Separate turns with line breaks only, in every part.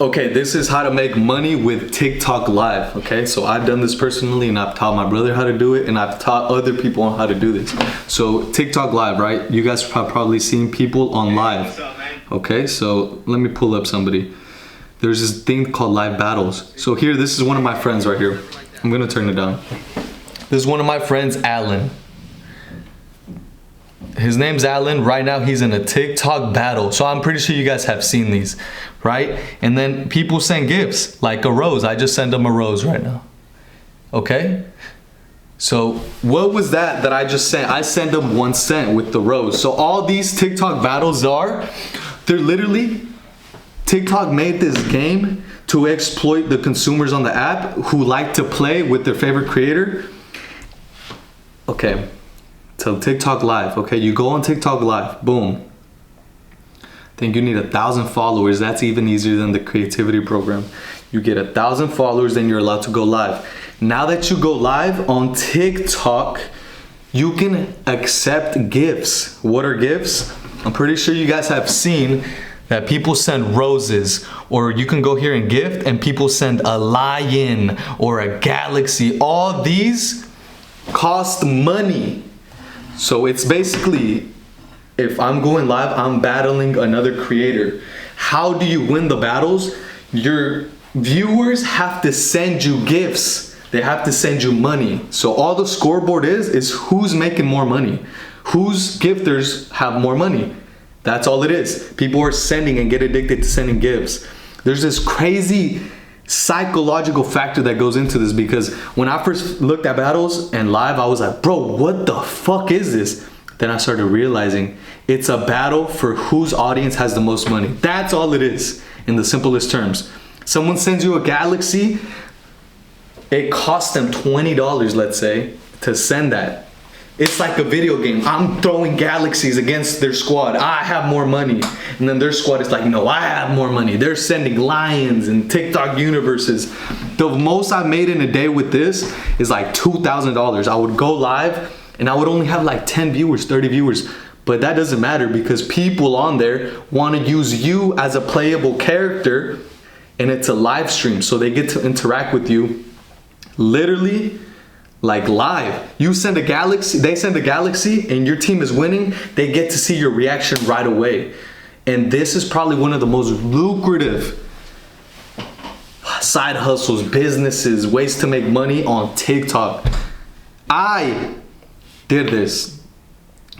Okay, this is how to make money with TikTok Live. Okay, so I've done this personally, and I've taught my brother how to do it, and I've taught other people on how to do this. So TikTok Live, right? You guys have probably seen people on live. Okay, so let me pull up somebody. There's this thing called live battles. So here, this is one of my friends right here. I'm gonna turn it down. This is one of my friends, Alan. His name's Alan. Right now he's in a TikTok battle. So I'm pretty sure you guys have seen these, right? And then people send gifts, like a rose. I just sent him a rose right now. Okay? So what was that I just sent? I sent him 1 cent with the rose. So all these TikTok battles they're literally, TikTok made this game to exploit the consumers on the app who like to play with their favorite creator. Okay. So TikTok Live, okay, you go on TikTok Live, boom. I think you need 1,000 followers. That's even easier than the creativity program. You get 1,000 followers, then you're allowed to go live. Now that you go live on TikTok, you can accept gifts. What are gifts? I'm pretty sure you guys have seen that people send roses, or you can go here and gift, and people send a lion or a galaxy. All these cost money. So it's basically, if I'm going live, I'm battling another creator. How do you win the battles? Your viewers have to send you gifts. They have to send you money. So all the scoreboard is who's making more money. Whose gifters have more money. That's all it is. People are sending and get addicted to sending gifts. There's this crazy psychological factor that goes into this, because when I first looked at battles and live, I was like, bro, what the fuck is this? Then I started realizing it's a battle for whose audience has the most money. That's all it is in the simplest terms. Someone sends you a galaxy, it costs them $20, let's say, to send that. It's like a video game. I'm throwing galaxies against their squad. I have more money. And then their squad is like, no, I have more money. They're sending lions and TikTok universes. The most I made in a day with this is like $2,000. I would go live and I would only have like 10 viewers, 30 viewers. But that doesn't matter, because people on there want to use you as a playable character, and it's a live stream. So they get to interact with you literally like live. You send a galaxy, they send a galaxy, and your team is winning. They get to see your reaction right away. And this is probably one of the most lucrative side hustles, businesses, ways to make money on TikTok. I did this.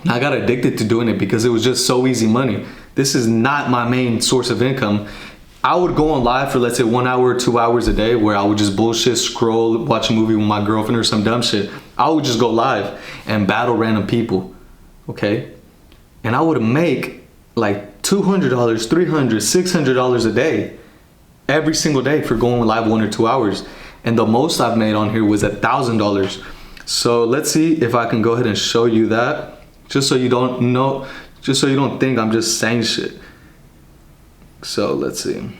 I got addicted to doing it because it was just so easy money. This is not my main source of income. I would go on live for, let's say, 1 hour, 2 hours a day, where I would just bullshit, scroll, watch a movie with my girlfriend or some dumb shit. I would just go live and battle random people, okay? And I would make like $200, $300, $600 a day, every single day for going live 1 or 2 hours. And the most I've made on here was $1,000. So let's see if I can go ahead and show you that, just so you don't know, just so you don't think I'm just saying shit. So let's see.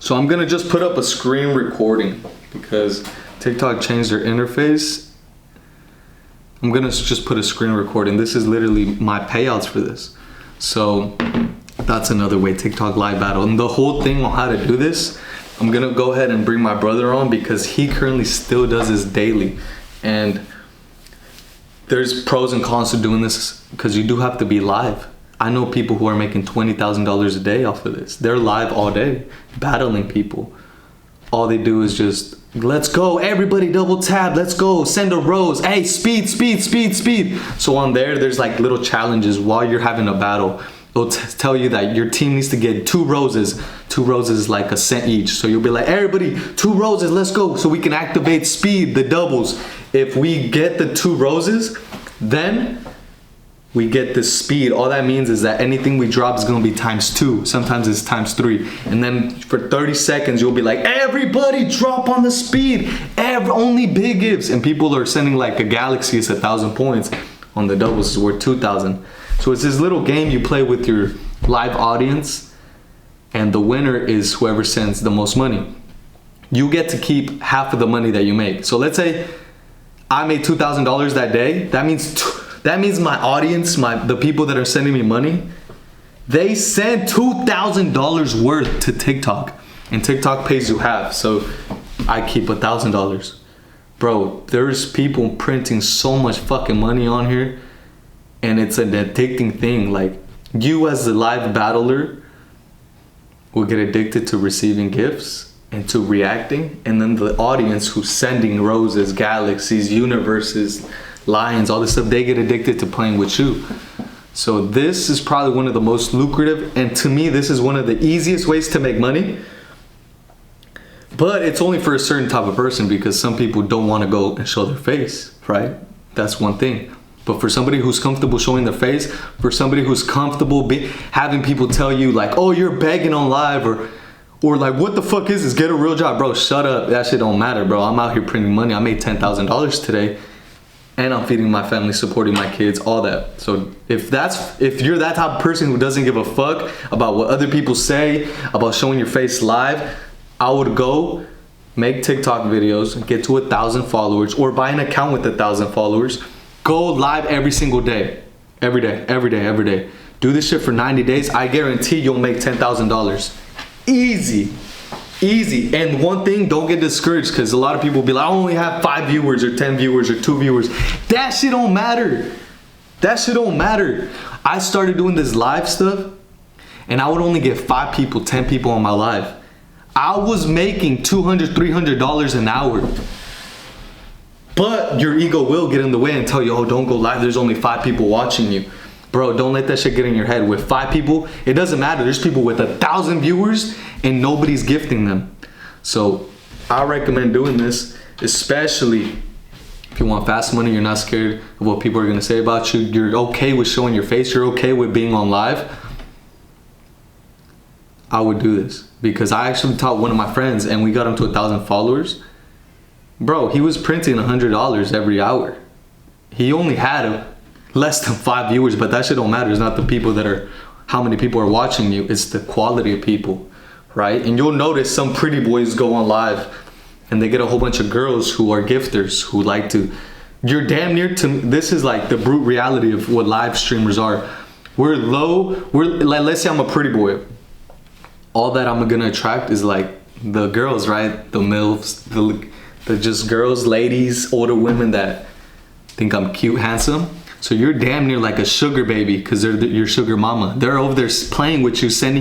So I'm gonna just put up a screen recording because TikTok changed their interface. I'm gonna just put a screen recording. This is literally my payouts for this. So that's another way, TikTok live battle. And the whole thing on how to do this, I'm gonna go ahead and bring my brother on, because he currently still does this daily. And there's pros and cons to doing this, because you do have to be live. I know people who are making $20,000 a day off of this. They're live all day, battling people. All they do is just, let's go, everybody double tap, let's go, send a rose, hey, speed, speed, speed, speed. So on there's like little challenges while you're having a battle. It'll tell you that your team needs to get 2 roses. 2 roses is like $1 cent each. So you'll be like, everybody, 2 roses, let's go. So we can activate speed, the doubles. If we get the 2 roses, then we get this speed. All that means is that anything we drop is gonna be ×2. Sometimes it's ×3. And then for 30 seconds, you'll be like, everybody drop on the speed. Only big gifts. And people are sending like a galaxy, it's 1,000 points. On the doubles, it's worth 2,000. So it's this little game you play with your live audience, and the winner is whoever sends the most money. You get to keep half of the money that you make. So let's say I made $2,000 that day. That means my audience, the people that are sending me money, They send $2,000 worth to TikTok, and TikTok pays you half, so I keep $1,000. Bro, there's people printing so much fucking money on here, and it's an addicting thing. Like, you as a live battler will get addicted to receiving gifts and to reacting, and then the audience who's sending roses, galaxies, universes, lions, all this stuff, they get addicted to playing with you. So this is probably one of the most lucrative, and to me this is one of the easiest ways to make money. But it's only for a certain type of person, because some people don't want to go and show their face, right? That's one thing. But for somebody who's comfortable showing their face, for somebody who's comfortable having people tell you like, oh, you're begging on live, or like, what the fuck is this? Get a real job. Bro, shut up. That shit don't matter, bro. I'm out here printing money. I made $10,000 today, and I'm feeding my family, supporting my kids, all that. So if you're that type of person who doesn't give a fuck about what other people say, about showing your face live, I would go make TikTok videos, get to 1,000 followers, or buy an account with 1,000 followers. Go live every single day. Every day, every day, every day. Do this shit for 90 days. I guarantee you'll make $10,000. Easy. Easy. And one thing, don't get discouraged, because a lot of people will be like, I only have 5 viewers or 10 viewers or 2 viewers. That shit don't matter. That shit don't matter. I started doing this live stuff, and I would only get 5 people, 10 people on my live. I was making $200, $300 an hour. But your ego will get in the way and tell you, oh, don't go live, there's only 5 people watching you. Bro, don't let that shit get in your head. With 5 people, it doesn't matter. There's people with 1,000 viewers and nobody's gifting them. So I recommend doing this, especially if you want fast money, you're not scared of what people are gonna say about you, you're okay with showing your face, you're okay with being on live. I would do this, because I actually taught one of my friends and we got him to 1,000 followers. Bro, he was printing $100 every hour. He only had less than 5 viewers, but that shit don't matter. It's not the people that are, how many people are watching you, it's the quality of people, right? And you'll notice some pretty boys go on live and they get a whole bunch of girls who are gifters, who like to, you're damn near to, this is like the brute reality of what live streamers are. We're like, let's say I'm a pretty boy. All that I'm gonna attract is like the girls, right? The MILFs, the just girls, ladies, older women that think I'm cute, handsome. So you're damn near like a sugar baby, because they're your sugar mama. They're over there playing with you, sending